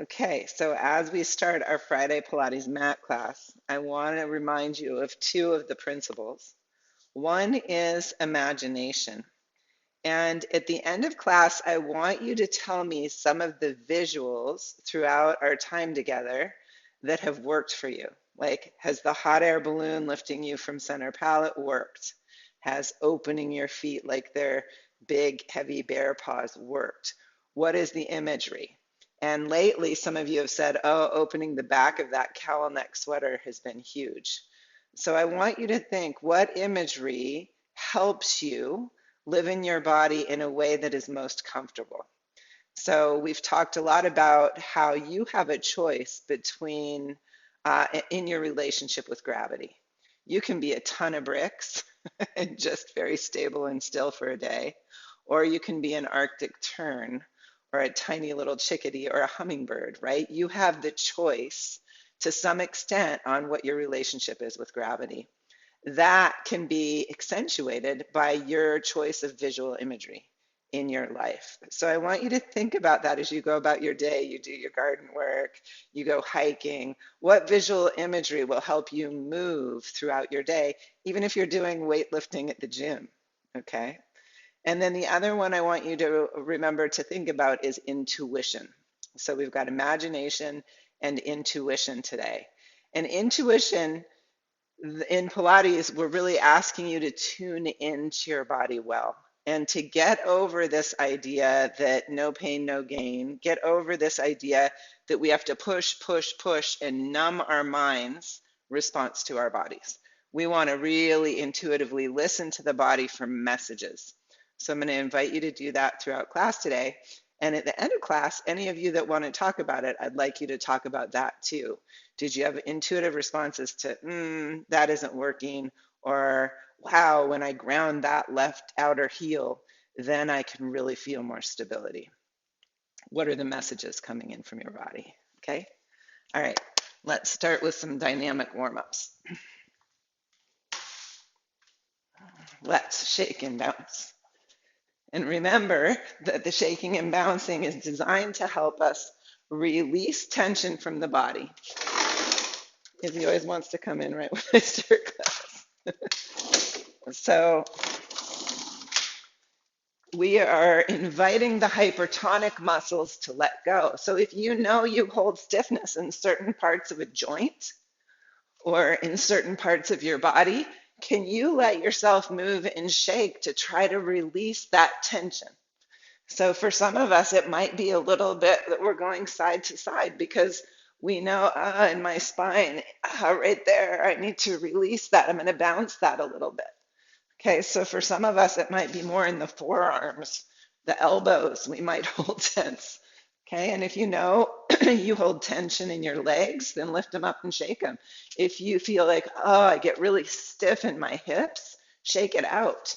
Okay, so as we start our Friday Pilates Mat class, I want to remind you of two of the principles. One is imagination. And at the end of class, I want you to tell me some of the visuals throughout our time together that have worked for you. Like, has the hot air balloon lifting you from center pallet worked? Has opening your feet like they're big, heavy bear paws worked? What is the imagery? And lately, some of you have said, oh, opening the back of that cowl neck sweater has been huge. So I want you to think what imagery helps you live in your body in a way that is most comfortable. So we've talked a lot about how you have a choice between in your relationship with gravity. You can be a ton of bricks and just very stable and still for a day, or you can be an Arctic tern or a tiny little chickadee or a hummingbird, right? You have the choice to some extent on what your relationship is with gravity. That can be accentuated by your choice of visual imagery in your life. So I want you to think about that as you go about your day, you do your garden work, you go hiking. What visual imagery will help you move throughout your day, even if you're doing weightlifting at the gym, okay? And then the other one I want you to remember to think about is intuition. So we've got imagination and intuition today. And intuition in Pilates, we're really asking you to tune into your body well and to get over this idea that no pain, no gain, get over this idea that we have to push, push, push and numb our minds response to our bodies. We want to really intuitively listen to the body for messages. So I'm going to invite you to do that throughout class today. And at the end of class, any of you that want to talk about it, I'd like you to talk about that too. Did you have intuitive responses to, that isn't working, or wow, when I ground that left outer heel, then I can really feel more stability? What are the messages coming in from your body? Okay. All right. Let's start with some dynamic warm-ups. Let's shake and bounce. And remember that the shaking and bouncing is designed to help us release tension from the body. Izzy always wants to come in right when I start class. So we are inviting the hypertonic muscles to let go. So if you know you hold stiffness in certain parts of a joint or in certain parts of your body, can you let yourself move and shake to try to release that tension? So for some of us, it might be a little bit that we're going side to side because we know in my spine, right there, I need to release that. I'm going to bounce that a little bit. Okay, so for some of us, it might be more in the forearms, the elbows, we might hold tense. Okay, and if you know you hold tension in your legs, then lift them up and shake them. If you feel like, oh, I get really stiff in my hips, shake it out.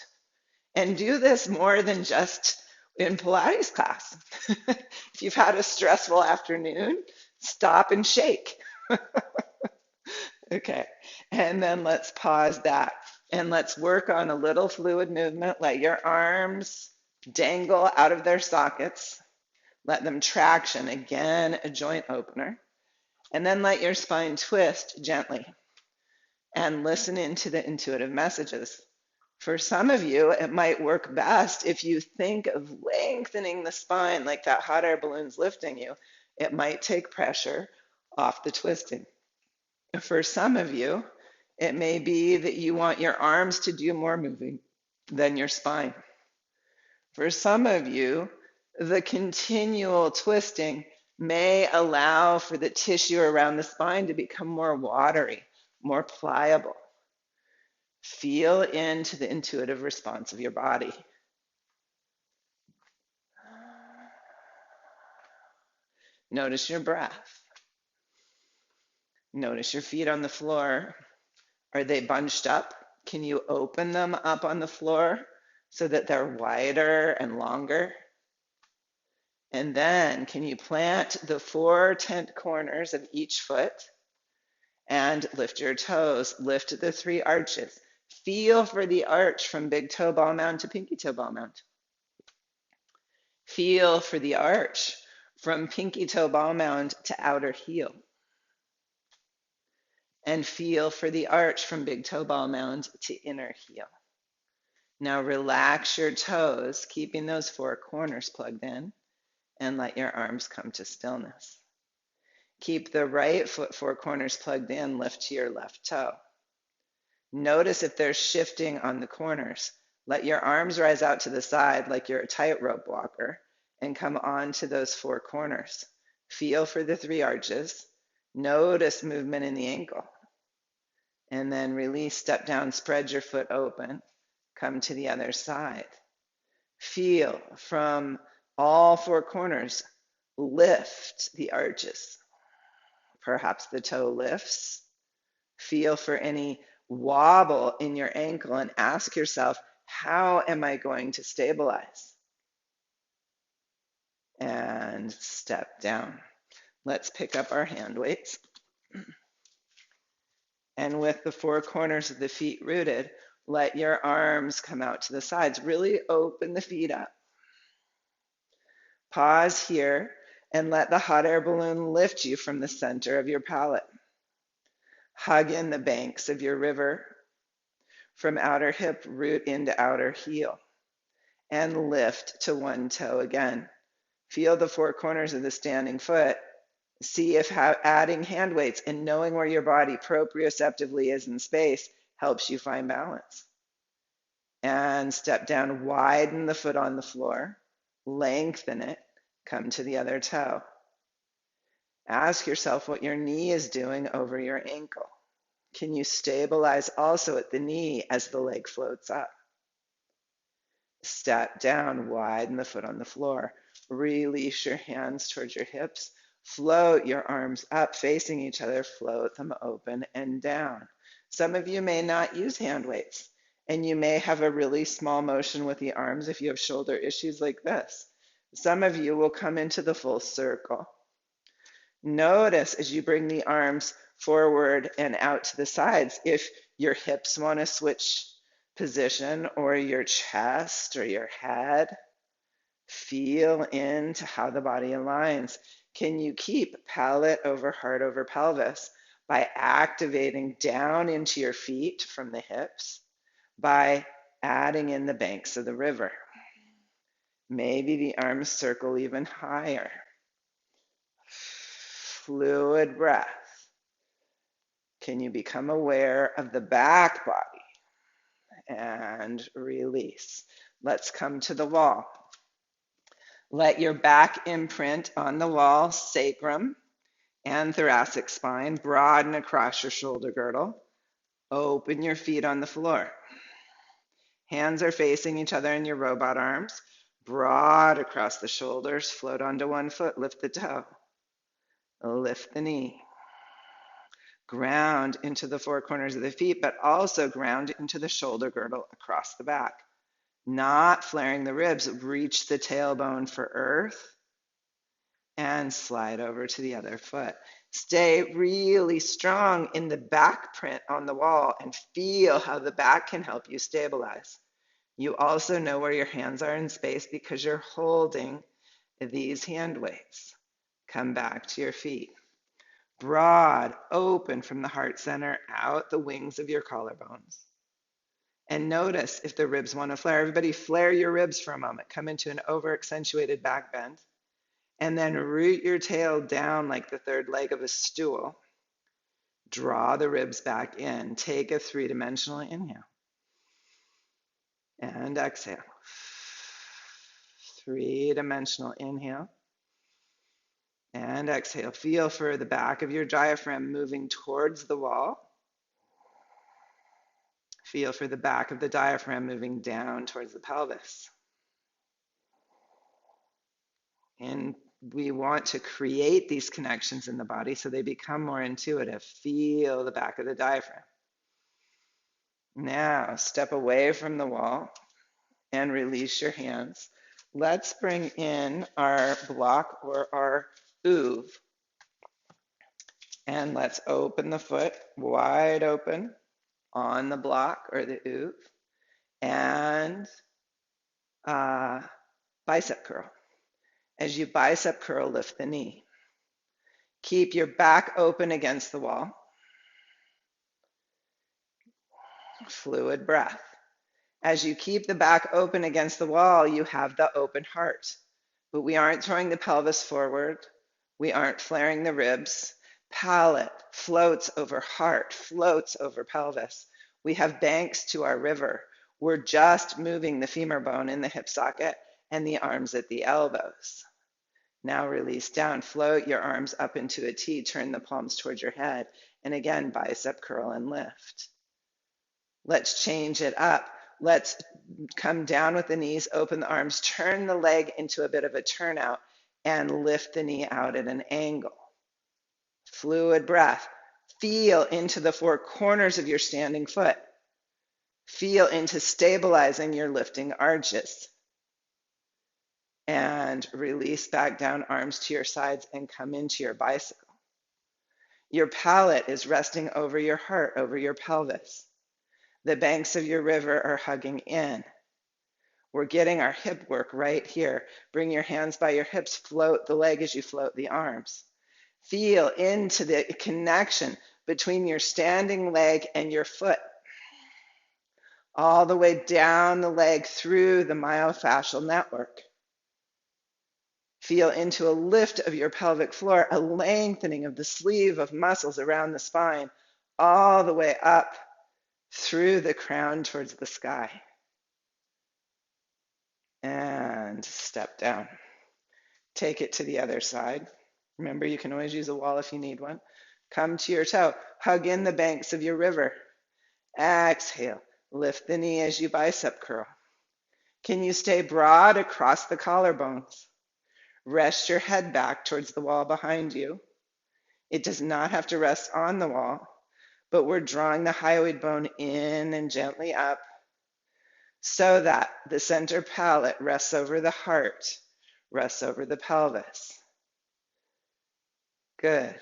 And do this more than just in Pilates class. If you've had a stressful afternoon, stop and shake. Okay, and then let's pause that and let's work on a little fluid movement. Let your arms dangle out of their sockets. Let them traction, again, a joint opener. And then let your spine twist gently and listen into the intuitive messages. For some of you, it might work best if you think of lengthening the spine like that hot air balloon's lifting you. It might take pressure off the twisting. For some of you, it may be that you want your arms to do more moving than your spine. For some of you, the continual twisting may allow for the tissue around the spine to become more watery, more pliable. Feel into the intuitive response of your body. Notice your breath. Notice your feet on the floor. Are they bunched up? Can you open them up on the floor so that they're wider and longer? And then can you plant the 4 tent corners of each foot and lift your toes, lift the 3 arches. Feel for the arch from big toe ball mound to pinky toe ball mound. Feel for the arch from pinky toe ball mound to outer heel. And feel for the arch from big toe ball mound to inner heel. Now relax your toes, keeping those four corners plugged in, and let your arms come to stillness. Keep the right foot four corners plugged in, lift to your left toe. Notice if there's shifting on the corners. Let your arms rise out to the side like you're a tightrope walker and come on to those four corners. Feel for the three arches. Notice movement in the ankle. And then release, step down, spread your foot open. Come to the other side. Feel from all four corners. Lift the arches. Perhaps the toe lifts. Feel for any wobble in your ankle and ask yourself, how am I going to stabilize? And step down. Let's pick up our hand weights. And with the four corners of the feet rooted, let your arms come out to the sides. Really open the feet up. Pause here and let the hot air balloon lift you from the center of your palate. Hug in the banks of your river. From outer hip, root into outer heel. And lift to one toe again. Feel the four corners of the standing foot. See if adding hand weights and knowing where your body proprioceptively is in space helps you find balance. And step down, widen the foot on the floor, lengthen it, come to the other toe. Ask yourself what your knee is doing over your ankle. Can you stabilize also at the knee as the leg floats up? Step down, widen the foot on the floor. Release your hands towards your hips. Float your arms up, facing each other. Float them open and down. Some of you may not use hand weights, and you may have a really small motion with the arms if you have shoulder issues like this. Some of you will come into the full circle. Notice as you bring the arms forward and out to the sides, if your hips want to switch position or your chest or your head. Feel into how the body aligns. Can you keep palate over heart over pelvis by activating down into your feet from the hips, by adding in the banks of the river? Maybe the arms circle even higher. Fluid breath. Can you become aware of the back body? And release. Let's come to the wall. Let your back imprint on the wall, sacrum and thoracic spine. Broaden across your shoulder girdle. Open your feet on the floor. Hands are facing each other in your robot arms. Broad across the shoulders. Float onto one foot. Lift the toe. Lift the knee. Ground into the four corners of the feet, but also ground into the shoulder girdle across the back. Not flaring the ribs, reach the tailbone for earth and slide over to the other foot. Stay really strong in the back print on the wall and feel how the back can help you stabilize. You also know where your hands are in space because you're holding these hand weights. Come back to your feet. Broad, open from the heart center, out the wings of your collarbones. And notice if the ribs want to flare. Everybody flare your ribs for a moment. Come into an over-accentuated back bend. And then root your tail down like the third leg of a stool. Draw the ribs back in. Take a three-dimensional inhale. And exhale. Three-dimensional inhale. And exhale. Feel for the back of your diaphragm moving towards the wall. Feel for the back of the diaphragm moving down towards the pelvis. And we want to create these connections in the body so they become more intuitive. Feel the back of the diaphragm. Now, step away from the wall and release your hands. Let's bring in our block or our oov. And let's open the foot wide open on the block or the oov. And bicep curl. As you bicep curl, lift the knee. Keep your back open against the wall. Fluid breath. As you keep the back open against the wall, you have the open heart. But we aren't throwing the pelvis forward. We aren't flaring the ribs. Palate floats over heart, floats over pelvis. We have banks to our river. We're just moving the femur bone in the hip socket and the arms at the elbows. Now release down, float your arms up into a T, turn the palms towards your head, and again, bicep curl and lift. Let's change it up. Let's come down with the knees, open the arms, turn the leg into a bit of a turnout, and lift the knee out at an angle. Fluid breath. Feel into the four corners of your standing foot. Feel into stabilizing your lifting arches. And release back down, arms to your sides, and come into your bicycle. Your palate is resting over your heart, over your pelvis. The banks of your river are hugging in. We're getting our hip work right here. Bring your hands by your hips, float the leg as you float the arms. Feel into the connection between your standing leg and your foot. All the way down the leg through the myofascial network. Feel into a lift of your pelvic floor, a lengthening of the sleeve of muscles around the spine, all the way up through the crown towards the sky. And step down. Take it to the other side. Remember, you can always use a wall if you need one. Come to your toe. Hug in the banks of your river. Exhale. Lift the knee as you bicep curl. Can you stay broad across the collarbones? Rest your head back towards the wall behind you. It does not have to rest on the wall, but we're drawing the hyoid bone in and gently up so that the center palate rests over the heart, rests over the pelvis. Good.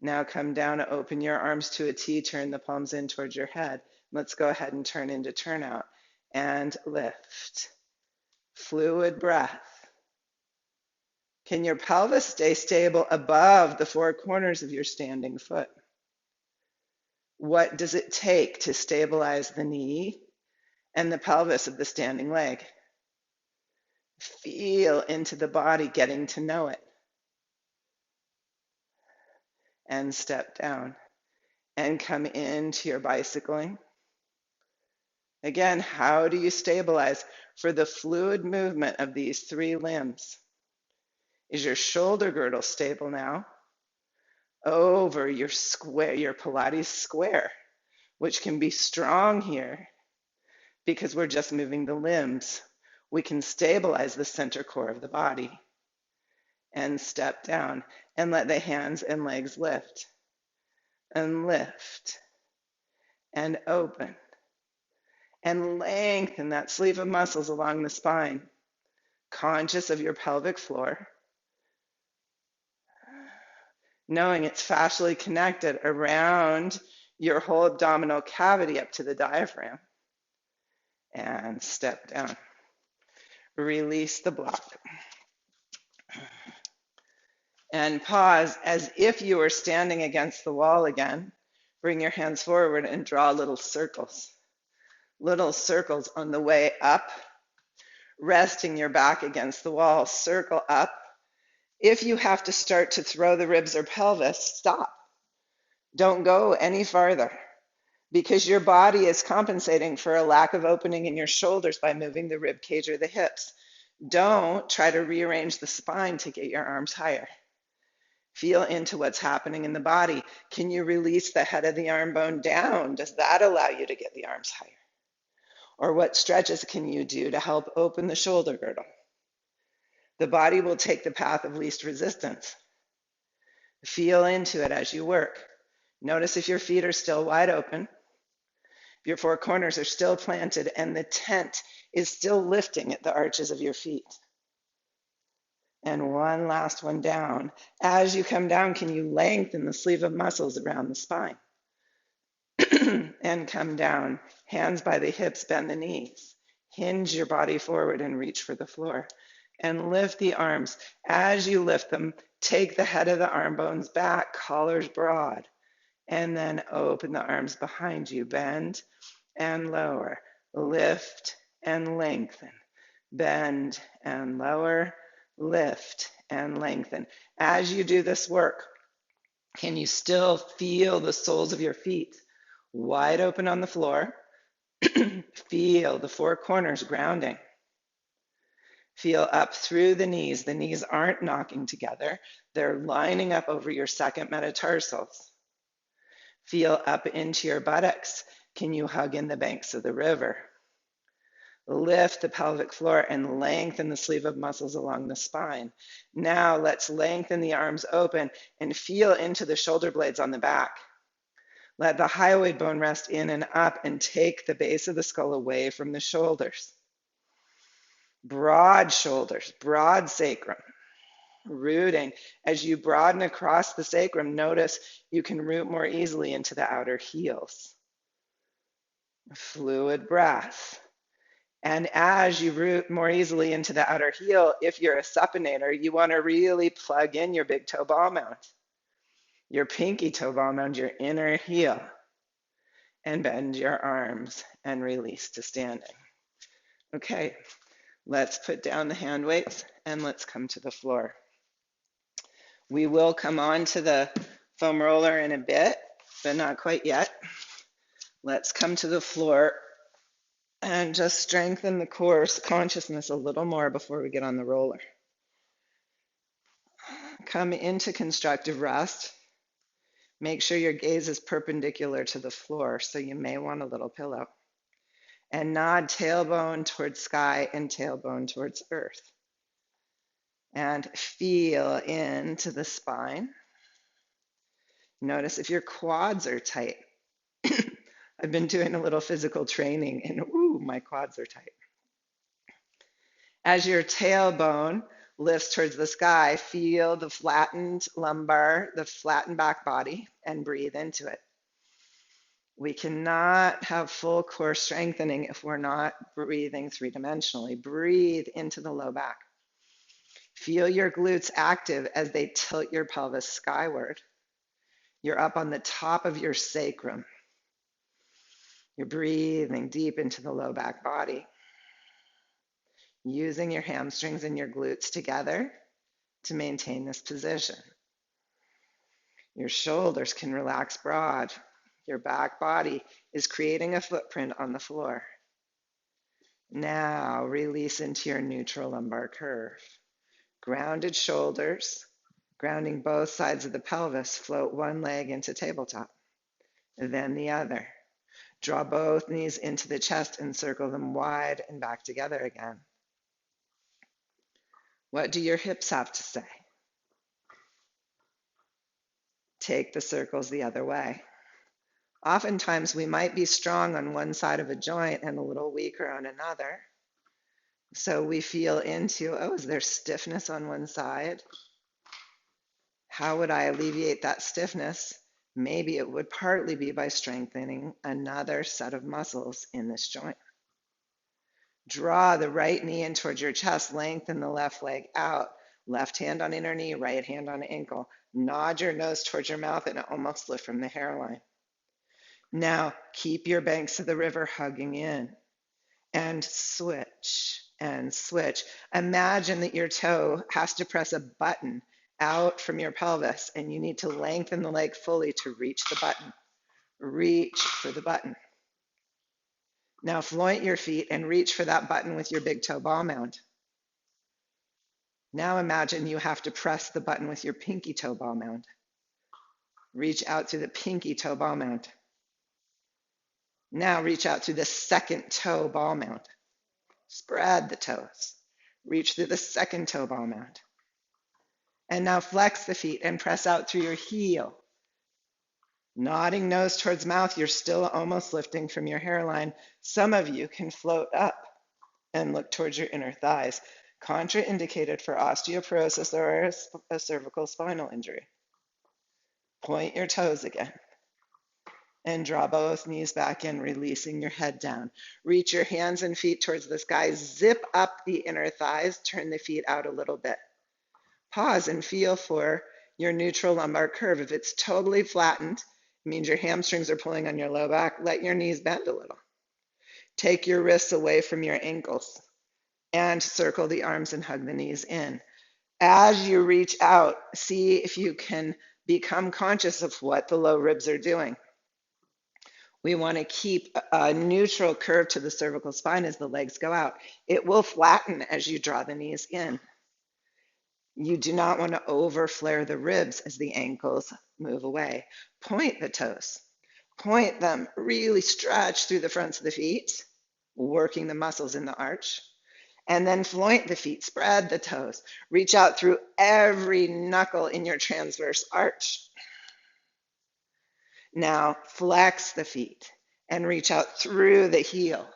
Now come down, open your arms to a T, turn the palms in towards your head. Let's go ahead and turn into turnout and lift. Fluid breath. Can your pelvis stay stable above the four corners of your standing foot? What does it take to stabilize the knee and the pelvis of the standing leg? Feel into the body, getting to know it. And step down and come into your bicycling. Again, how do you stabilize for the fluid movement of these three limbs? Is your shoulder girdle stable now? Over your square, your Pilates square, which can be strong here because we're just moving the limbs. We can stabilize the center core of the body. And step down and let the hands and legs lift. And lift. And open. And lengthen that sleeve of muscles along the spine. Conscious of your pelvic floor. Knowing it's fascially connected around your whole abdominal cavity up to the diaphragm. And step down. Release the block. And pause as if you were standing against the wall again. Bring your hands forward and draw little circles. Little circles on the way up. Resting your back against the wall. Circle up. If you have to start to throw the ribs or pelvis, stop. Don't go any farther because your body is compensating for a lack of opening in your shoulders by moving the rib cage or the hips. Don't try to rearrange the spine to get your arms higher. Feel into what's happening in the body. Can you release the head of the arm bone down? Does that allow you to get the arms higher? Or what stretches can you do to help open the shoulder girdle? The body will take the path of least resistance. Feel into it as you work. Notice if your feet are still wide open, if your four corners are still planted, and the tent is still lifting at the arches of your feet. And one last one down. As you come down, can you lengthen the sleeve of muscles around the spine? And come down. Hands by the hips, bend the knees. Hinge your body forward and reach for the floor. and lift the arms. As you lift them, take the head of the arm bones back, collars broad, and then open the arms behind you. Bend and lower, lift and lengthen, bend and lower, lift and lengthen. As you do this work, can you still feel the soles of your feet wide open on the floor? Feel the four corners grounding. Feel up through the knees. The knees aren't knocking together. They're lining up over your second metatarsals. Feel up into your buttocks. Can you hug in the banks of the river? Lift the pelvic floor and lengthen the sleeve of muscles along the spine. Now let's lengthen the arms open and feel into the shoulder blades on the back. Let the hyoid bone rest in and up and take the base of the skull away from the shoulders. Broad shoulders, broad sacrum. Rooting. As you broaden across the sacrum, notice you can root more easily into the outer heels. Fluid breath. And as you root more easily into the outer heel, if you're a supinator, you want to really plug in your big toe ball mount, your pinky toe ball mount, your inner heel, and bend your arms and release to standing. Okay, let's put down the hand weights and let's come to the floor. We will come on to the foam roller in a bit, but not quite yet. Let's come to the floor and just strengthen the core consciousness a little more before we get on the roller. Come into constructive rest. Make sure your gaze is perpendicular to the floor, so you may want a little pillow. And nod tailbone towards sky and tailbone towards earth. And feel into the spine. Notice if your quads are tight. I've been doing a little physical training and ooh, my quads are tight. As your tailbone lifts towards the sky, feel the flattened lumbar, the flattened back body, and breathe into it. We cannot have full core strengthening if we're not breathing three-dimensionally. Breathe into the low back. Feel your glutes active as they tilt your pelvis skyward. You're up on the top of your sacrum. You're breathing deep into the low back body. Using your hamstrings and your glutes together to maintain this position. Your shoulders can relax broad. Your back body is creating a footprint on the floor. Now release into your neutral lumbar curve. Grounded shoulders, grounding both sides of the pelvis, float one leg into tabletop, then the other. Draw both knees into the chest and circle them wide and back together again. What do your hips have to say? Take the circles the other way. Oftentimes we might be strong on one side of a joint and a little weaker on another. So we feel into, oh, is there stiffness on one side? How would I alleviate that stiffness? Maybe it would partly be by strengthening another set of muscles in this joint. Draw the right knee in towards your chest, lengthen the left leg out, left hand on inner knee, right hand on ankle. Nod your nose towards your mouth and almost lift from the hairline. Now keep your banks of the river hugging in and switch and switch. Imagine that your toe has to press a button out from your pelvis and you need to lengthen the leg fully to reach the button. Reach for the button. Now floint your feet and reach for that button with your big toe ball mount. Now imagine you have to press the button with your pinky toe ball mount. Reach out through the pinky toe ball mount. Now reach out through the second toe ball mount. Spread the toes. Reach through the second toe ball mount. And now flex the feet and press out through your heel. Nodding nose towards mouth, you're still almost lifting from your hairline. Some of you can float up and look towards your inner thighs. Contraindicated for osteoporosis or a cervical spinal injury. Point your toes again. And draw both knees back in, releasing your head down. Reach your hands and feet towards the sky. Zip up the inner thighs. Turn the feet out a little bit. Pause and feel for your neutral lumbar curve. If it's totally flattened, it means your hamstrings are pulling on your low back. Let your knees bend a little. Take your wrists away from your ankles and circle the arms and hug the knees in. As you reach out, see if you can become conscious of what the low ribs are doing. We want to keep a neutral curve to the cervical spine as the legs go out. It will flatten as you draw the knees in. You do not want to over flare the ribs as the ankles move away. Point the toes. Point them, really stretch through the fronts of the feet, working the muscles in the arch. And then floint the feet, spread the toes. Reach out through every knuckle in your transverse arch. Now flex the feet and reach out through the heel.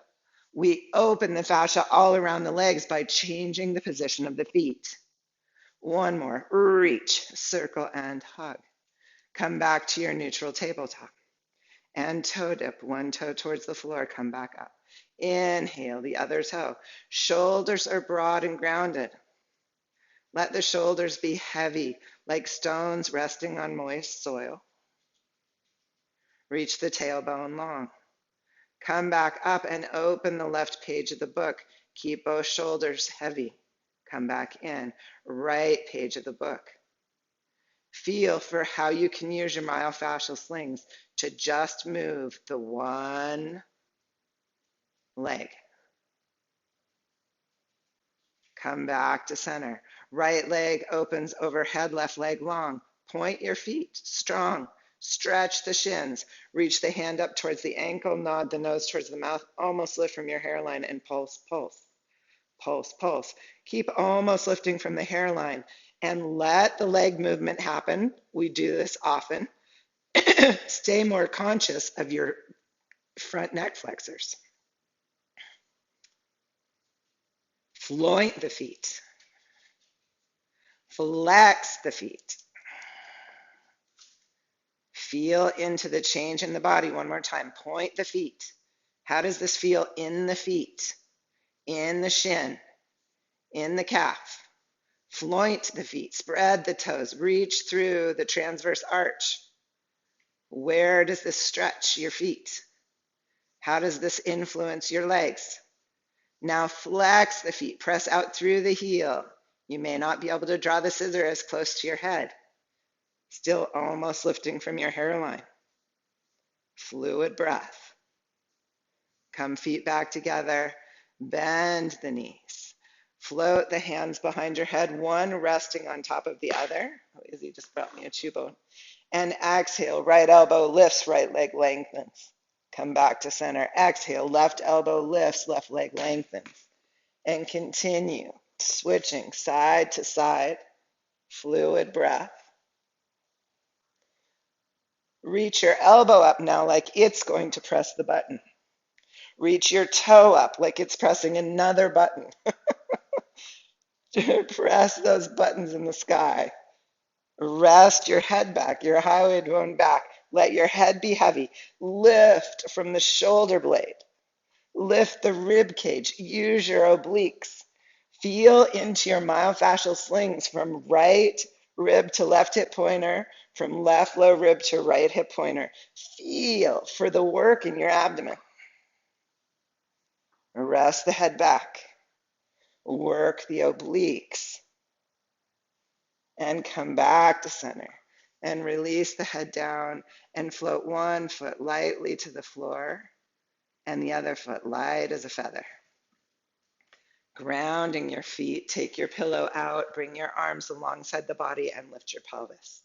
We open the fascia all around the legs by changing the position of the feet. One more, reach, circle, and hug. Come back to your neutral tabletop. And toe dip, one toe towards the floor, come back up. Inhale, the other toe. Shoulders are broad and grounded. Let the shoulders be heavy, like stones resting on moist soil. Reach the tailbone long. Come back up and open the left page of the book. Keep both shoulders heavy. Come back in. Right page of the book. Feel for how you can use your myofascial slings to just move the one leg. Come back to center. Right leg opens overhead, left leg long. Point your feet, strong. Stretch the shins. Reach the hand up towards the ankle, nod the nose towards the mouth, almost lift from your hairline and pulse, pulse, pulse, pulse. Keep almost lifting from the hairline and let the leg movement happen. We do this often. Stay more conscious of your front neck flexors. Floint the feet. Flex the feet. Feel into the change in the body one more time. Point the feet. How does this feel in the feet, in the shin, in the calf? Floint the feet. Spread the toes. Reach through the transverse arch. Where does this stretch your feet? How does this influence your legs? Now flex the feet. Press out through the heel. You may not be able to draw the scissor as close to your head. Still almost lifting from your hairline. Fluid breath. Come feet back together. Bend the knees. Float the hands behind your head, one resting on top of the other. Oh, Izzy just brought me a chew bone. And exhale, right elbow lifts, right leg lengthens. Come back to center. Exhale, left elbow lifts, left leg lengthens. And continue switching side to side. Fluid breath. Reach your elbow up now like it's going to press the button. Reach your toe up like it's pressing another button. Press those buttons in the sky. Rest your head back, your hyoid bone back. Let your head be heavy. Lift from the shoulder blade. Lift the rib cage. Use your obliques. Feel into your myofascial slings from right rib to left hip pointer, from left low rib to right hip pointer. Feel for the work in your abdomen. Rest the head back. Work the obliques. And come back to center. And release the head down and float one foot lightly to the floor and the other foot light as a feather. Grounding your feet, take your pillow out, bring your arms alongside the body and lift your pelvis.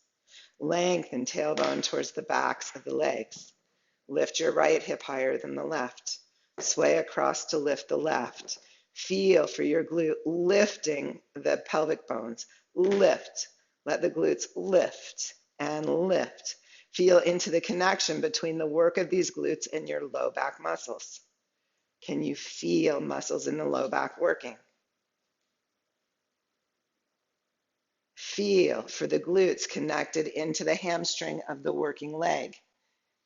Lengthen tailbone towards the backs of the legs. Lift your right hip higher than the left. Sway across to lift the left. Feel for your glute lifting the pelvic bones. Lift. Let the glutes lift and lift. Feel into the connection between the work of these glutes and your low back muscles. Can you feel muscles in the low back working? Feel for the glutes connected into the hamstring of the working leg.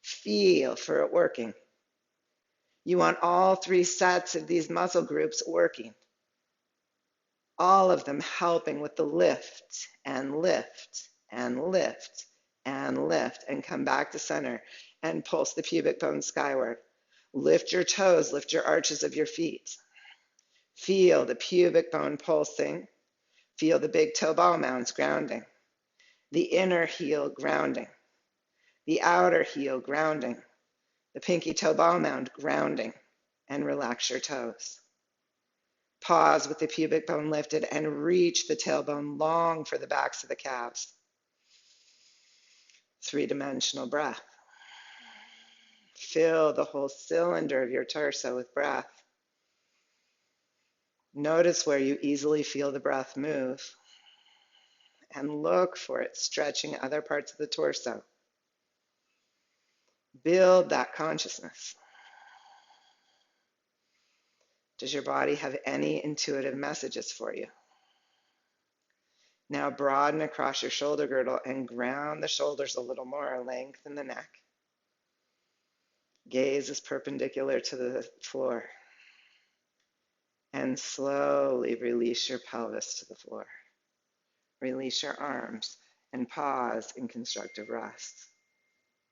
Feel for it working. You want all 3 sets of these muscle groups working. All of them helping with the lift and lift and lift and lift, and come back to center and pulse the pubic bone skyward. Lift your toes, lift your arches of your feet. Feel the pubic bone pulsing. Feel the big toe ball mounds grounding. The inner heel grounding. The outer heel grounding. The pinky toe ball mound grounding. And relax your toes. Pause with the pubic bone lifted and reach the tailbone long for the backs of the calves. 3-dimensional breath. Fill the whole cylinder of your torso with breath. Notice where you easily feel the breath move, and look for it stretching other parts of the torso. Build that consciousness. Does your body have any intuitive messages for you? Now broaden across your shoulder girdle and ground the shoulders a little more, lengthen the neck. Gaze is perpendicular to the floor. And slowly release your pelvis to the floor. Release your arms and pause in constructive rest.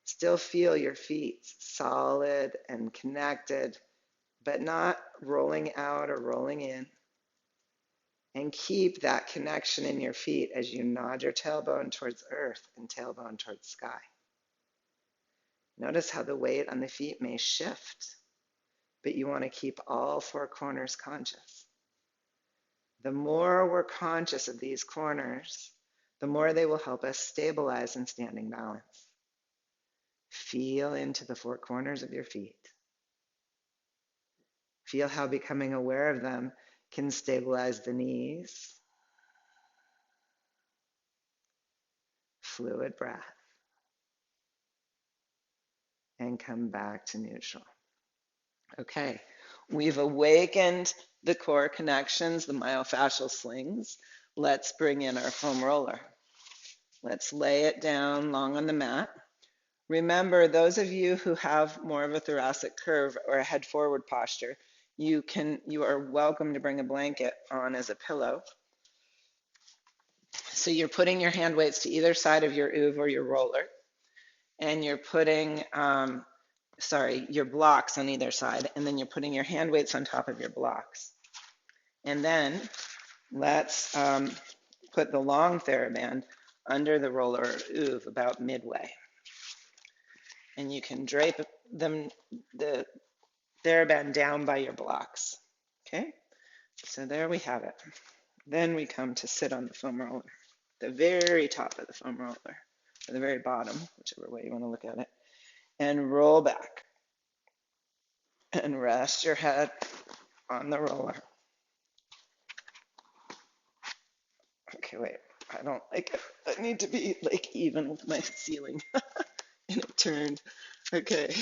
Still feel your feet solid and connected, but not rolling out or rolling in. And keep that connection in your feet as you nod your tailbone towards earth and tailbone towards sky. Notice how the weight on the feet may shift, but you want to keep all 4 corners conscious. The more we're conscious of these corners, the more they will help us stabilize in standing balance. Feel into the 4 corners of your feet. Feel how becoming aware of them can stabilize the knees. Fluid breath. And come back to neutral. Okay, we've awakened the core connections, the myofascial slings. Let's bring in our foam roller. Let's lay it down long on the mat. Remember, those of you who have more of a thoracic curve or a head forward posture, you are welcome to bring a blanket on as a pillow. So you're putting your hand weights to either side of your oov or your roller, and you're putting your blocks on either side, and then you're putting your hand weights on top of your blocks. And then let's put the long theraband under the roller or oov about midway. And you can drape the theraband down by your blocks. Okay? So there we have it. Then we come to sit on the foam roller, the very top of the foam roller, or the very bottom, whichever way you want to look at it, and roll back. And rest your head on the roller. Okay, wait, I don't like it. I need to be like even with my ceiling. And it turned. Okay.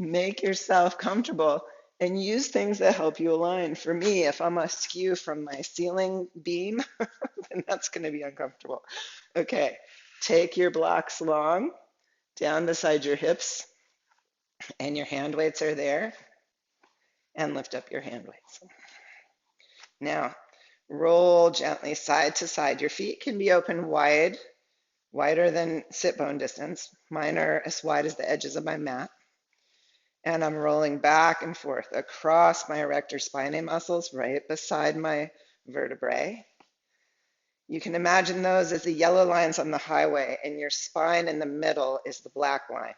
Make yourself comfortable and use things that help you align. For me, if I'm askew from my ceiling beam, then that's going to be uncomfortable. Okay, take your blocks long, down beside your hips, and your hand weights are there, and lift up your hand weights. Now, roll gently side to side. Your feet can be open wide, wider than sit bone distance. Mine are as wide as the edges of my mat. And I'm rolling back and forth across my erector spinae muscles right beside my vertebrae. You can imagine those as the yellow lines on the highway, and your spine in the middle is the black line.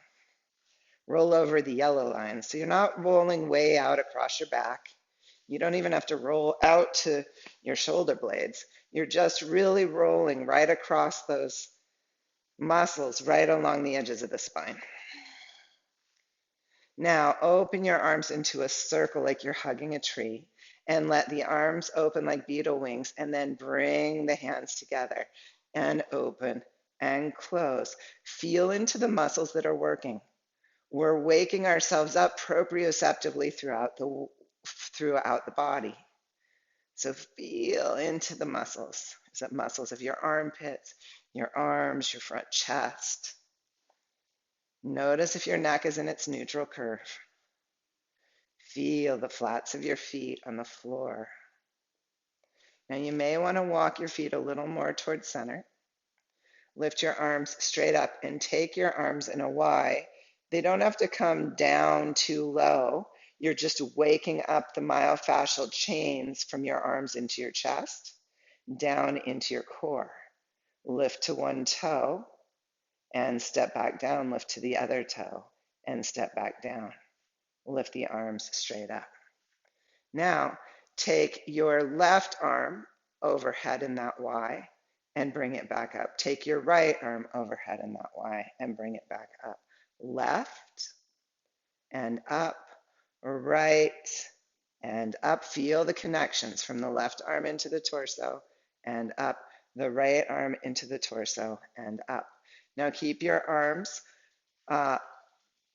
Roll over the yellow line. So you're not rolling way out across your back. You don't even have to roll out to your shoulder blades. You're just really rolling right across those muscles, right along the edges of the spine. Now, open your arms into a circle like you're hugging a tree, and let the arms open like beetle wings, and then bring the hands together and open and close. Feel into the muscles that are working. We're waking ourselves up proprioceptively throughout the body. So feel into the muscles. Is it muscles of your armpits, your arms, your front chest? Notice if your neck is in its neutral curve. Feel the flats of your feet on the floor. Now you may want to walk your feet a little more towards center. Lift your arms straight up and take your arms in a Y. They don't have to come down too low. You're just waking up the myofascial chains from your arms into your chest, down into your core. Lift to one toe and step back down. Lift to the other toe and step back down. Lift the arms straight up. Now, take your left arm overhead in that Y and bring it back up. Take your right arm overhead in that Y and bring it back up. Left and up, right and up. Feel the connections from the left arm into the torso and up, the right arm into the torso and up. Now keep your arms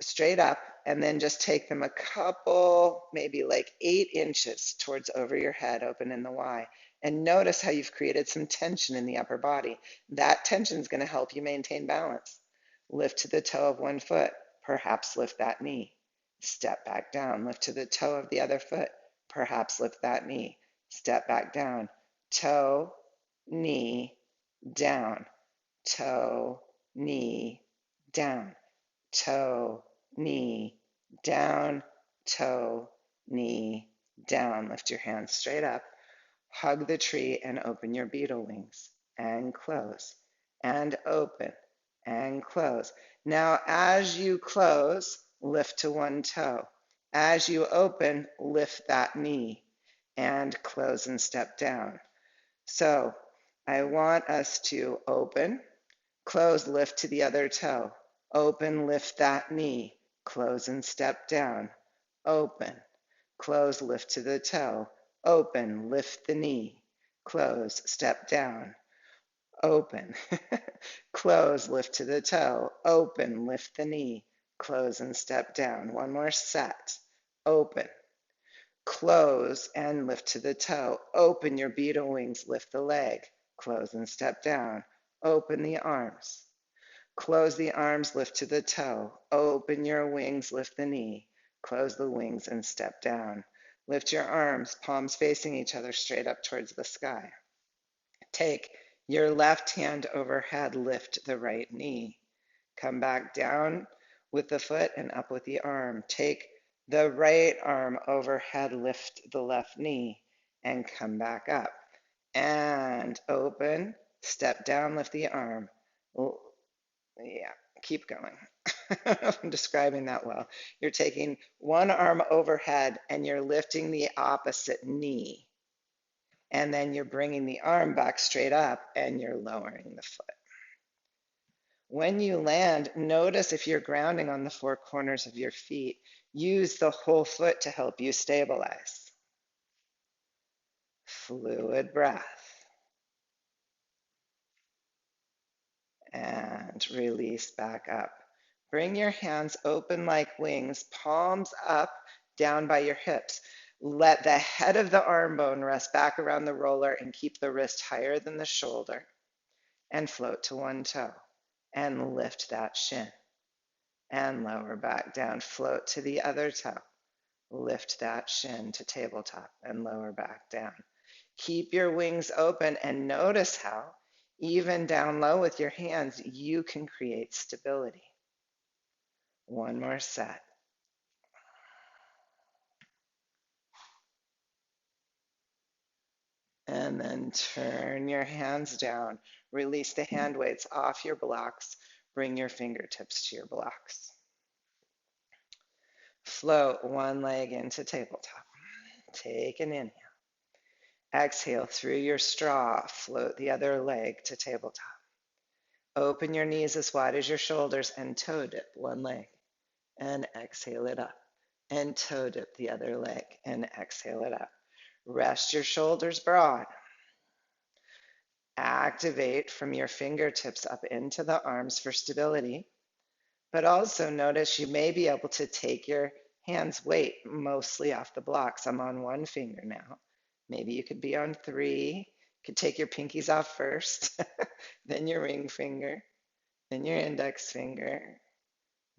straight up and then just take them a couple, maybe like 8 inches towards over your head, open in the Y. And notice how you've created some tension in the upper body. That tension is going to help you maintain balance. Lift to the toe of one foot, perhaps lift that knee. Step back down, lift to the toe of the other foot, perhaps lift that knee. Step back down, toe, knee, down, toe, knee, down, toe, knee, down, toe, knee, down. Lift your hands straight up. Hug the tree and open your beetle wings and close and open and close. Now, as you close, lift to one toe. As you open, lift that knee and close and step down. So I want us to open, close, lift to the other toe. Open, lift that knee. Close and step down. Open. Close, lift to the toe. Open, lift the knee. Close, step down. Open. Close, lift to the toe. Open, lift the knee. Close and step down. One more set. Open. Close and lift to the toe. Open your beetle wings, lift the leg. Close and step down. Open the arms. Close the arms, lift to the toe. Open your wings, lift the knee. Close the wings and step down. Lift your arms, palms facing each other straight up towards the sky. Take your left hand overhead, lift the right knee. Come back down with the foot and up with the arm. Take the right arm overhead, lift the left knee, and come back up. And open, step down, lift the arm. Yeah, keep going. I'm describing that well. You're taking one arm overhead and you're lifting the opposite knee. And then you're bringing the arm back straight up and you're lowering the foot. When you land, notice if you're grounding on the 4 corners of your feet, use the whole foot to help you stabilize. Fluid breath. And release back up. Bring your hands open like wings, palms up, down by your hips. Let the head of the arm bone rest back around the roller and keep the wrist higher than the shoulder. And float to one toe and lift that shin. And lower back down, float to the other toe. Lift that shin to tabletop and lower back down. Keep your wings open and notice how, even down low with your hands, you can create stability. One more set. And then turn your hands down. Release the hand weights off your blocks. Bring your fingertips to your blocks. Float one leg into tabletop. Take an inhale. Exhale through your straw. Float the other leg to tabletop. Open your knees as wide as your shoulders and toe dip one leg. And exhale it up. And toe dip the other leg and exhale it up. Rest your shoulders broad. Activate from your fingertips up into the arms for stability. But also notice you may be able to take your hands' weight mostly off the blocks. I'm on one finger now. Maybe you could be on 3. You could take your pinkies off first, then your ring finger, then your index finger,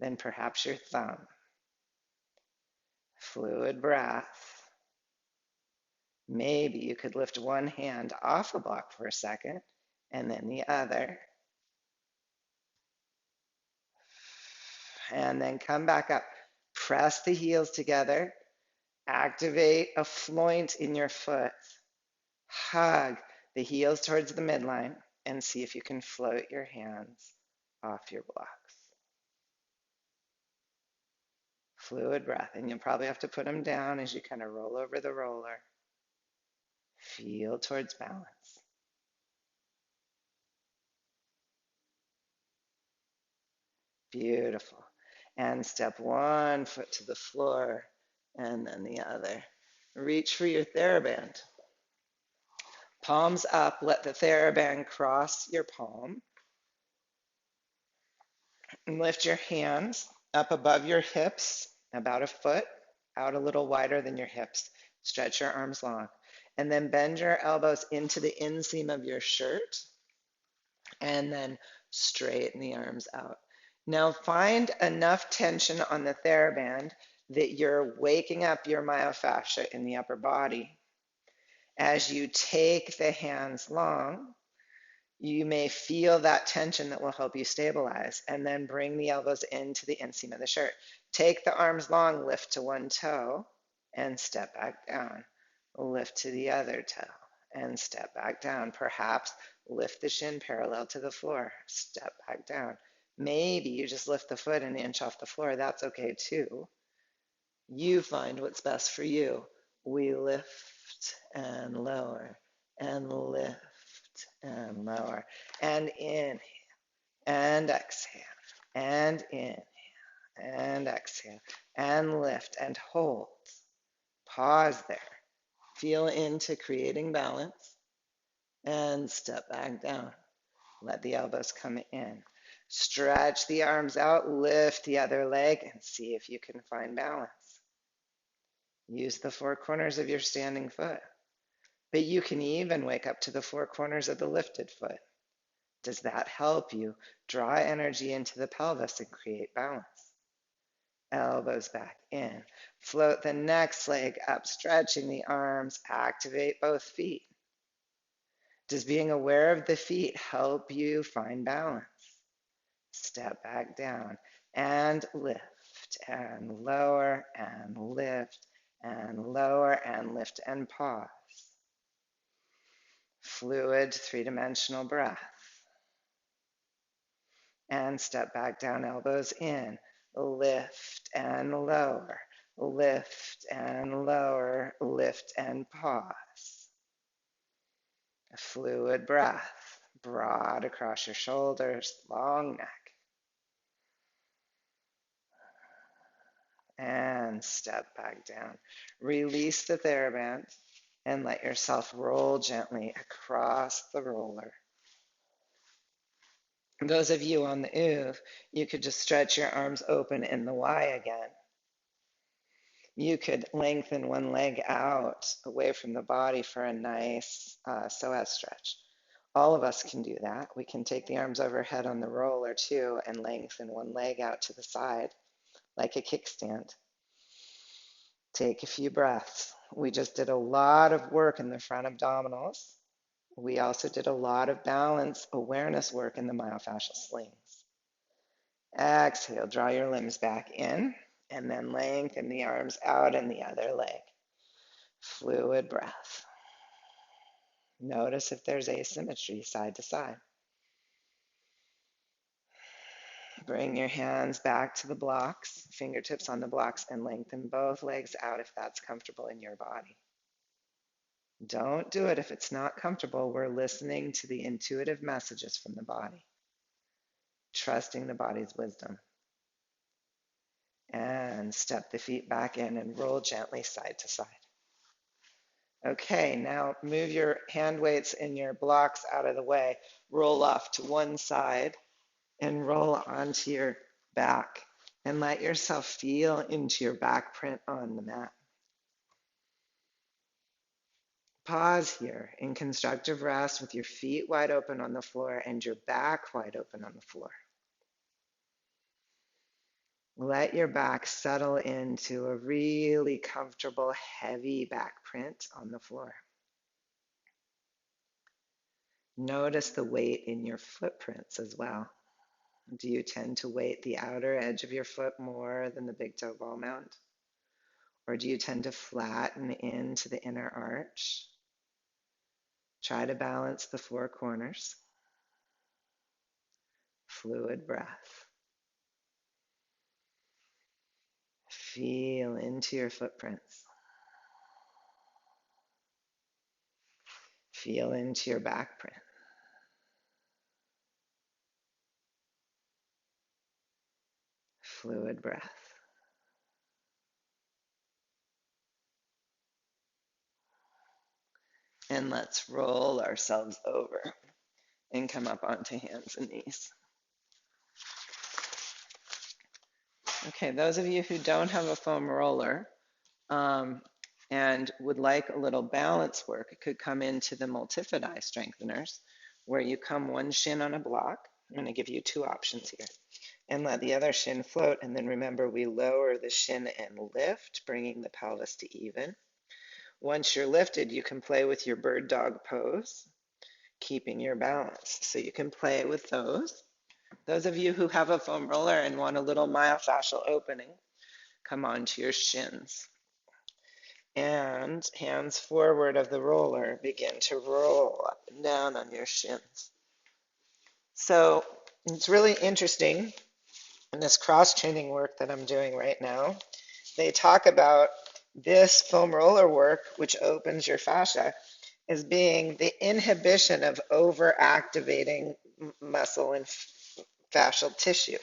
then perhaps your thumb. Fluid breath. Maybe you could lift one hand off a block for a second and then the other. And then come back up. Press the heels together. Activate a floint in your foot. Hug the heels towards the midline and see if you can float your hands off your blocks. Fluid breath, and you'll probably have to put them down as you kind of roll over the roller. Feel towards balance. Beautiful. And step one foot to the floor and then the other. Reach for your theraband. Palms up, let the theraband cross your palm. And lift your hands up above your hips, about a foot, out a little wider than your hips. Stretch your arms long. And then bend your elbows into the inseam of your shirt. And then straighten the arms out. Now find enough tension on the theraband that you're waking up your myofascia in the upper body. As you take the hands long, you may feel that tension that will help you stabilize, and then bring the elbows into the inseam of the shirt. Take the arms long, lift to one toe, and step back down. Lift to the other toe, and step back down. Perhaps lift the shin parallel to the floor, step back down. Maybe you just lift the foot an inch off the floor. That's okay too. You find what's best for you. We lift and lower, and lift and lower, and inhale, and exhale, and inhale, and exhale, and lift, and hold. Pause there. Feel into creating balance, and step back down. Let the elbows come in. Stretch the arms out, lift the other leg, and see if you can find balance. Use the four corners of your standing foot. But you can even wake up to the four corners of the lifted foot. Does that help you draw energy into the pelvis and create balance? Elbows back in. Float the next leg up, stretching the arms. Activate both feet. Does being aware of the feet help you find balance? Step back down and lift and lower and lift and lower and lift and pause. Fluid three-dimensional breath. And step back down, elbows in. Lift and lower, lift and lower, lift and pause. A fluid breath, broad across your shoulders, long neck. And step back down. Release the theraband and let yourself roll gently across the roller. Those of you on the ooh, you could just stretch your arms open in the Y again. You could lengthen one leg out away from the body for a nice psoas stretch. All of us can do that. We can take the arms overhead on the roller too and lengthen one leg out to the side like a kickstand. Take a few breaths. We just did a lot of work in the front abdominals. We also did a lot of balance awareness work in the myofascial slings. Exhale, draw your limbs back in, and then lengthen the arms out in the other leg. Fluid breath. Notice if there's asymmetry side to side. Bring your hands back to the blocks, fingertips on the blocks, and lengthen both legs out if that's comfortable in your body. Don't do it if it's not comfortable. We're listening to the intuitive messages from the body, trusting the body's wisdom. And step the feet back in and roll gently side to side. Okay, now move your hand weights and your blocks out of the way. Roll off to one side and roll onto your back. And let yourself feel into your back print on the mat. Pause here in constructive rest with your feet wide open on the floor and your back wide open on the floor. Let your back settle into a really comfortable, heavy back print on the floor. Notice the weight in your footprints as well. Do you tend to weight the outer edge of your foot more than the big toe ball mount? Or do you tend to flatten into the inner arch? Try to balance the four corners. Fluid breath. Feel into your footprints. Feel into your back print. Fluid breath. And let's roll ourselves over and come up onto hands and knees. Okay, those of you who don't have a foam roller and would like a little balance work, it could come into the multifidi strengtheners, where you come one shin on a block. I'm going to give you two options here. And let the other shin float, and then remember we lower the shin and lift, bringing the pelvis to even. Once you're lifted, you can play with your bird dog pose, keeping your balance. So you can play with those. Those of you who have a foam roller and want a little myofascial opening, come onto your shins. And hands forward of the roller, begin to roll up and down on your shins. So it's really interesting in this cross-training work that I'm doing right now. They talk about this foam roller work, which opens your fascia, as being the inhibition of over-activating muscle and fascial tissue.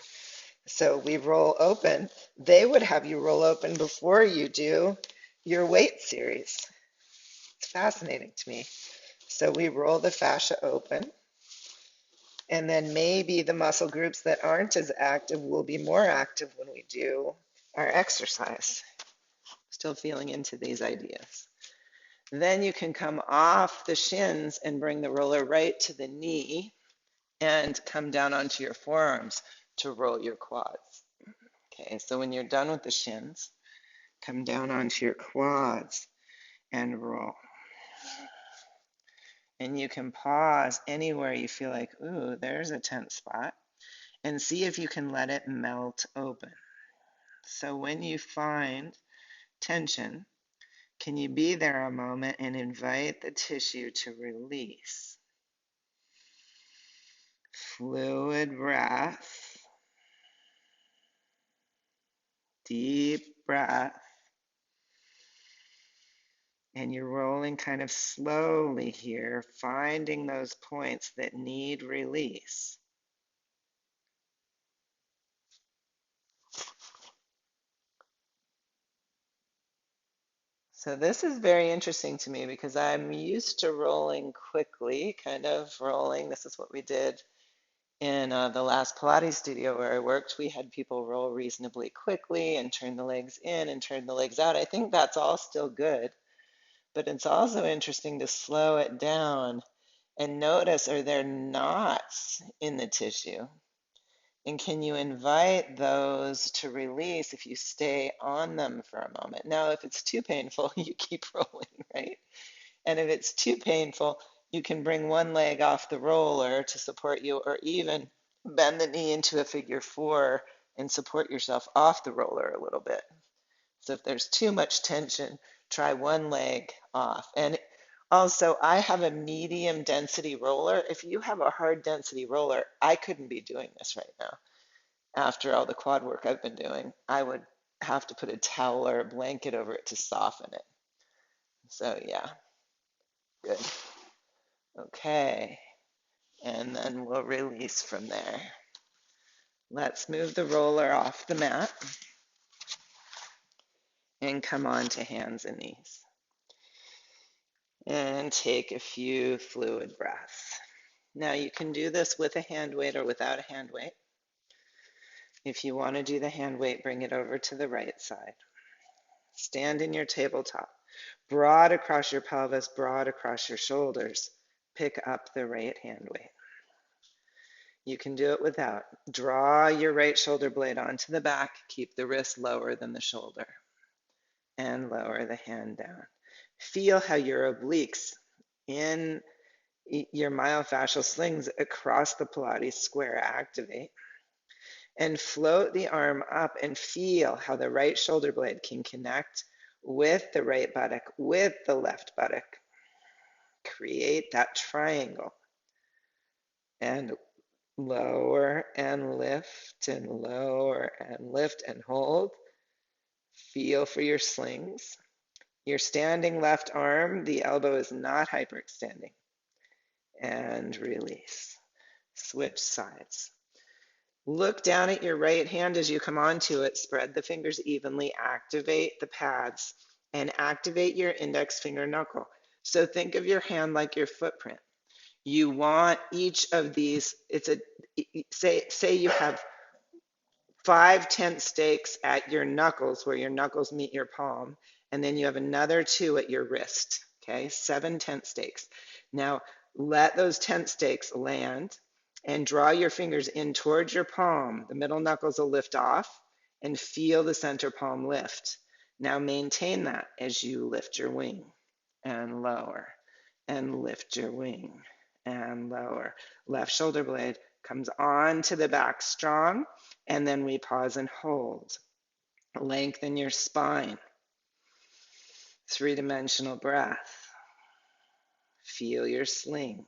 So we roll open. They would have you roll open before you do your weight series. It's fascinating to me. So we roll the fascia open, and then maybe the muscle groups that aren't as active will be more active when we do our exercise. Still feeling into these ideas. Then you can come off the shins and bring the roller right to the knee and come down onto your forearms to roll your quads. Okay, so when you're done with the shins, come down onto your quads and roll. And you can pause anywhere you feel like, ooh, there's a tense spot, and see if you can let it melt open. So when you find tension, can you be there a moment and invite the tissue to release? Fluid breath. Deep breath. And you're rolling kind of slowly here, finding those points that need release. So this is very interesting to me because I'm used to rolling quickly, kind of rolling. This is what we did in the last Pilates studio where I worked. We had people roll reasonably quickly and turn the legs in and turn the legs out. I think that's all still good, but it's also interesting to slow it down and notice, are there knots in the tissue? And can you invite those to release if you stay on them for a moment? Now, if it's too painful, you keep rolling, right? And if it's too painful, you can bring one leg off the roller to support you, or even bend the knee into a figure four and support yourself off the roller a little bit. So if there's too much tension, try one leg off. And also, I have a medium density roller. If you have a hard density roller, I couldn't be doing this right now. After all the quad work I've been doing, I would have to put a towel or a blanket over it to soften it. So yeah, good. Okay, and then we'll release from there. Let's move the roller off the mat and come on to hands and knees. And take a few fluid breaths. Now you can do this with a hand weight or without a hand weight. If you want to do the hand weight, bring it over to the right side. Stand in your tabletop. Broad across your pelvis, broad across your shoulders. Pick up the right hand weight. You can do it without. Draw your right shoulder blade onto the back. Keep the wrist lower than the shoulder. And lower the hand down. Feel how your obliques in your myofascial slings across the Pilates square activate. And float the arm up and feel how the right shoulder blade can connect with the right buttock, with the left buttock. Create that triangle. And lower and lift and lower and lift and hold. Feel for your slings. Your standing left arm, the elbow is not hyperextending. And release. Switch sides. Look down at your right hand as you come onto it. Spread the fingers evenly. Activate the pads and activate your index finger knuckle. So think of your hand like your footprint. You want each of these, say you have 5 tent stakes at your knuckles where your knuckles meet your palm, and then you have another 2 at your wrist, okay? 7 tent stakes. Now, let those tent stakes land and draw your fingers in towards your palm. The middle knuckles will lift off and feel the center palm lift. Now maintain that as you lift your wing and lower and lift your wing and lower. Left shoulder blade comes on to the back strong, and then we pause and hold. Lengthen your spine. 3-dimensional breath. Feel your slings.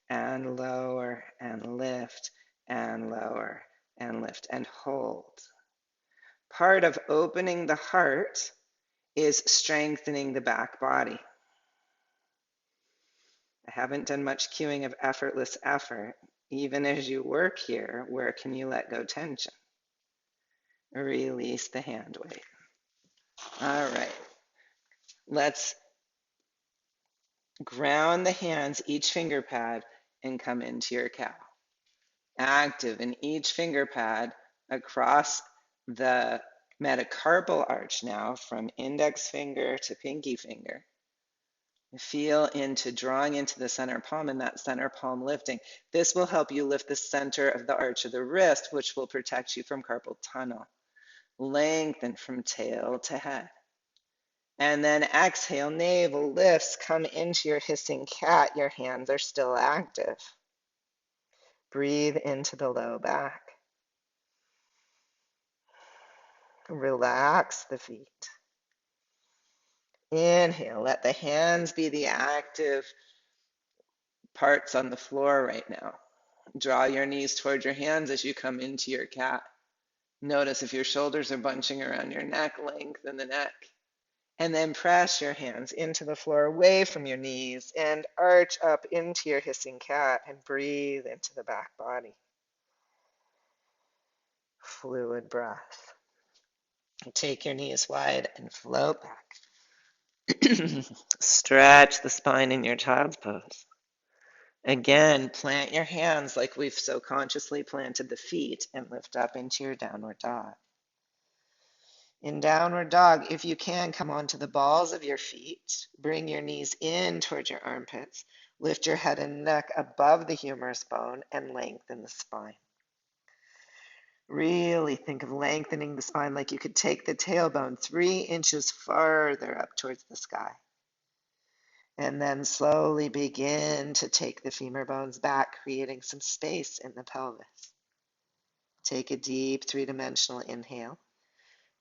And lower and lift and lower and lift and hold. Part of opening the heart is strengthening the back body. I haven't done much cueing of effortless effort. Even as you work here, where can you let go tension? Release the hand weight. All right. Let's ground the hands, each finger pad, and come into your cow. Active in each finger pad across the metacarpal arch now, from index finger to pinky finger. Feel into drawing into the center palm and that center palm lifting. This will help you lift the center of the arch of the wrist, which will protect you from carpal tunnel. Lengthen from tail to head. And then exhale, navel lifts, come into your hissing cat. Your hands are still active. Breathe into the low back. Relax the feet. Inhale, let the hands be the active parts on the floor right now. Draw your knees toward your hands as you come into your cat. Notice if your shoulders are bunching around your neck, lengthen the neck. And then press your hands into the floor away from your knees and arch up into your hissing cat and breathe into the back body. Fluid breath. Take your knees wide and float back. Stretch the spine in your child's pose. Again, plant your hands like we've so consciously planted the feet and lift up into your downward dog. In downward dog, if you can, come onto the balls of your feet. Bring your knees in towards your armpits. Lift your head and neck above the humerus bone and lengthen the spine. Really think of lengthening the spine like you could take the tailbone 3 inches farther up towards the sky. And then slowly begin to take the femur bones back, creating some space in the pelvis. Take a deep 3-dimensional inhale.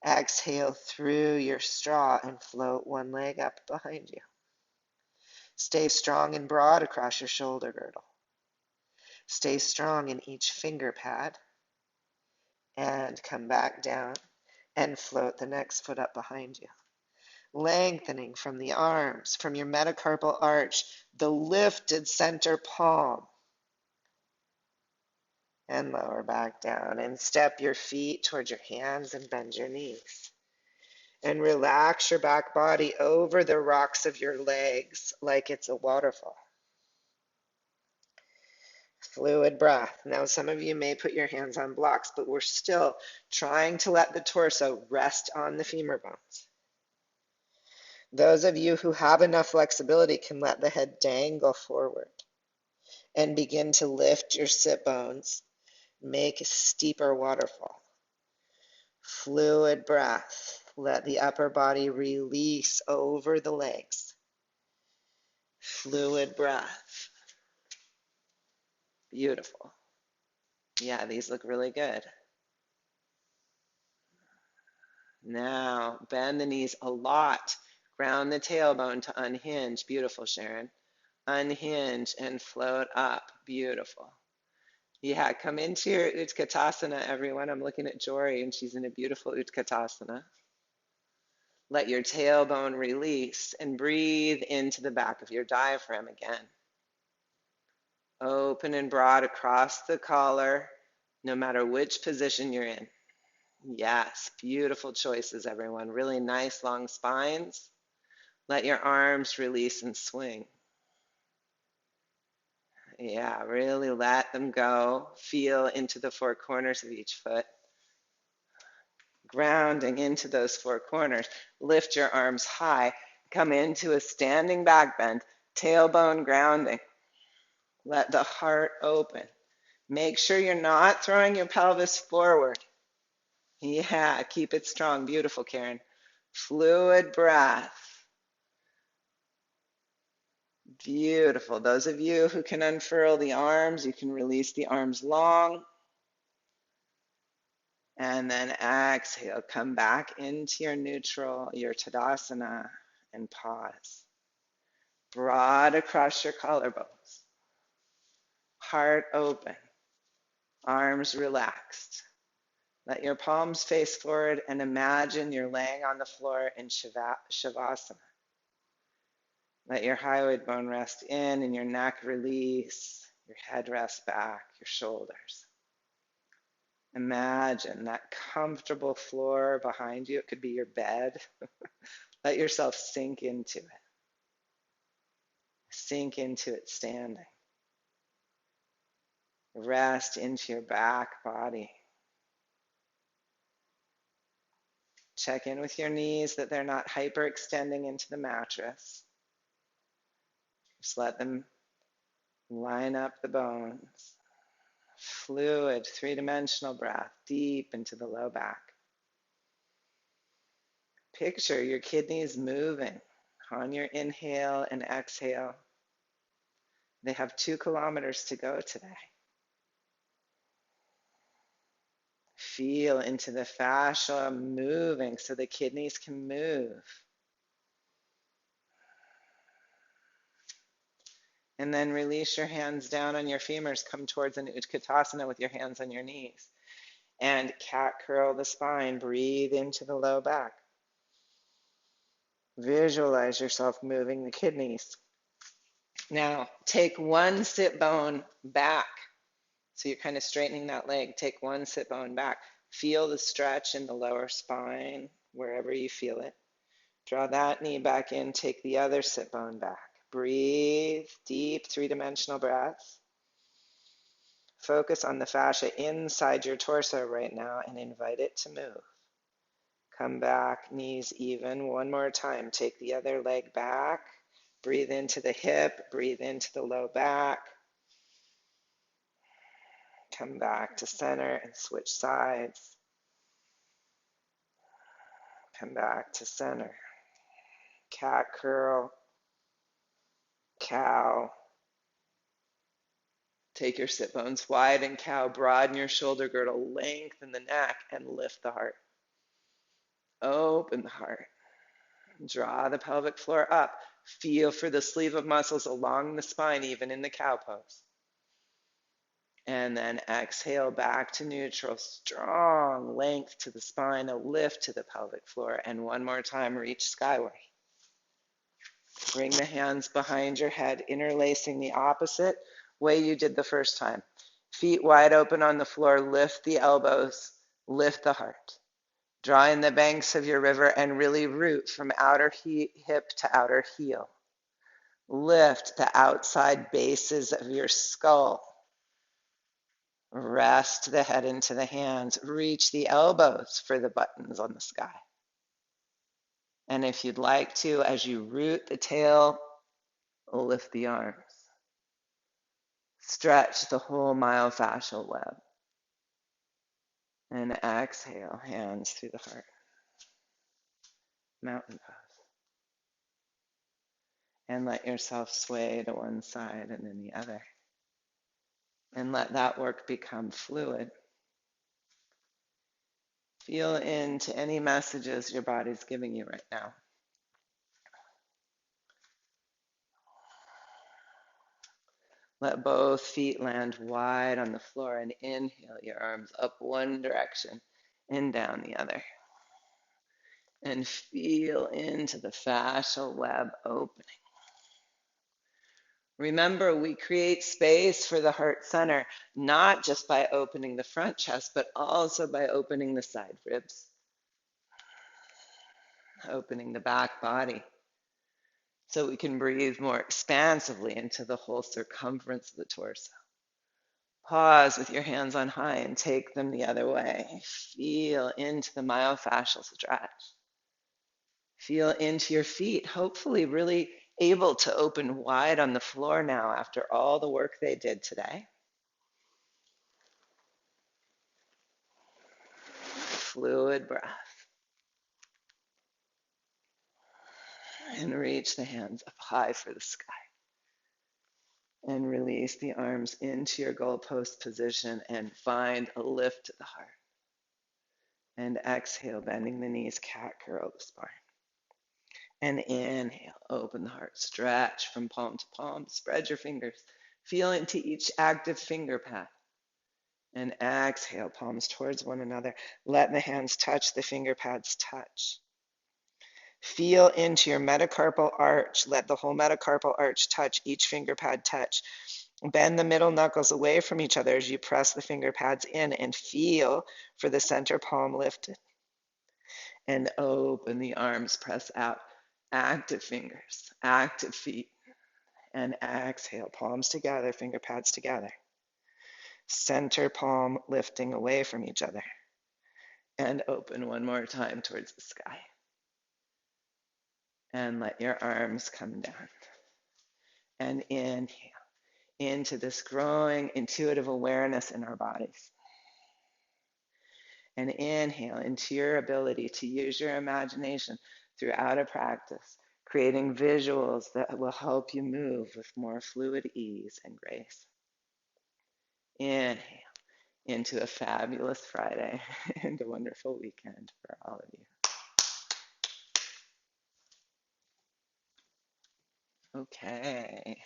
Exhale through your straw and float one leg up behind you. Stay strong and broad across your shoulder girdle. Stay strong in each finger pad. And come back down and float the next foot up behind you. Lengthening from the arms, from your metacarpal arch, the lifted center palm. And lower back down and step your feet towards your hands and bend your knees. And relax your back body over the rocks of your legs like it's a waterfall. Fluid breath. Now some of you may put your hands on blocks, but we're still trying to let the torso rest on the femur bones. Those of you who have enough flexibility can let the head dangle forward. and begin to lift your sit bones. Make a steeper waterfall. Fluid breath. Let the upper body release over the legs. Fluid breath. Beautiful. Yeah, these look really good. Now, bend the knees a lot. Ground the tailbone to unhinge. Beautiful, Sharon. Unhinge and float up. Beautiful. Yeah, come into your Utkatasana, everyone. I'm looking at Jory, and she's in a beautiful Utkatasana. Let your tailbone release and breathe into the back of your diaphragm again. Open and broad across the collar, no matter which position you're in. Yes, beautiful choices, everyone. Really nice long spines. Let your arms release and swing. Yeah, really let them go. Feel into the four corners of each foot. Grounding into those four corners. Lift your arms high. Come into a standing back bend. Tailbone grounding. Let the heart open. Make sure you're not throwing your pelvis forward. Yeah, keep it strong. Beautiful, Karen. Fluid breath. Beautiful. Those of you who can unfurl the arms, you can release the arms long. And then exhale. Come back into your neutral, your Tadasana, and pause. Broad across your collarbones. Heart open. Arms relaxed. Let your palms face forward and imagine you're laying on the floor in Shavasana. Let your hyoid bone rest in and your neck release, your head rest back, your shoulders. Imagine that comfortable floor behind you. It could be your bed. Let yourself sink into it. Sink into it standing. Rest into your back body. Check in with your knees that they're not hyperextending into the mattress. Just let them line up the bones. Fluid, three-dimensional breath deep into the low back. Picture your kidneys moving on your inhale and exhale. They have 2 kilometers to go today. Feel into the fascia moving so the kidneys can move. And then release your hands down on your femurs. Come towards an Utkatasana with your hands on your knees. And cat curl the spine. Breathe into the low back. Visualize yourself moving the kidneys. Now, take one sit bone back. So you're kind of straightening that leg. Take one sit bone back. Feel the stretch in the lower spine, wherever you feel it. Draw that knee back in. Take the other sit bone back. Breathe, deep three-dimensional breaths. Focus on the fascia inside your torso right now and invite it to move. Come back, knees even. One more time. Take the other leg back. Breathe into the hip. Breathe into the low back. Come back to center and switch sides. Come back to center. Cat curl. Cow. Take your sit bones wide and cow. Broaden your shoulder girdle. Lengthen the neck and lift the heart. Open the heart. Draw the pelvic floor up. Feel for the sleeve of muscles along the spine, even in the cow pose. And then exhale back to neutral. Strong length to the spine, a lift to the pelvic floor. And one more time, reach skyward. Bring the hands behind your head, interlacing the opposite way you did the first time. Feet wide open on the floor. Lift the elbows. Lift the heart. Draw in the banks of your river and really root from outer hip to outer heel. Lift the outside bases of your skull. Rest the head into the hands. Reach the elbows for the buttons on the sky. And if you'd like to, as you root the tail, lift the arms. Stretch the whole myofascial web. And exhale, hands through the heart. Mountain pose. And let yourself sway to one side and then the other. And let that work become fluid. Feel into any messages your body's giving you right now. Let both feet land wide on the floor and inhale your arms up one direction and down the other. And feel into the fascial web opening. Remember, we create space for the heart center, not just by opening the front chest, but also by opening the side ribs, opening the back body, so we can breathe more expansively into the whole circumference of the torso. Pause with your hands on high and take them the other way. Feel into the myofascial stretch. Feel into your feet, hopefully really able to open wide on the floor now after all the work they did today. Fluid breath. And reach the hands up high for the sky. And release the arms into your goalpost position and find a lift to the heart. And exhale, bending the knees, cat curl the spine. And inhale, open the heart, stretch from palm to palm, spread your fingers. Feel into each active finger pad. And exhale, palms towards one another. Let the hands touch, the finger pads touch. Feel into your metacarpal arch. Let the whole metacarpal arch touch, each finger pad touch. Bend the middle knuckles away from each other as you press the finger pads in and feel for the center palm lifted. And open the arms, press out. Active fingers, active feet. And exhale, palms together, finger pads together. Center palm lifting away from each other. And open one more time towards the sky. And let your arms come down. And inhale into this growing intuitive awareness in our bodies. And inhale into your ability to use your imagination throughout a practice, creating visuals that will help you move with more fluid ease and grace. Inhale into a fabulous Friday and a wonderful weekend for all of you. Okay.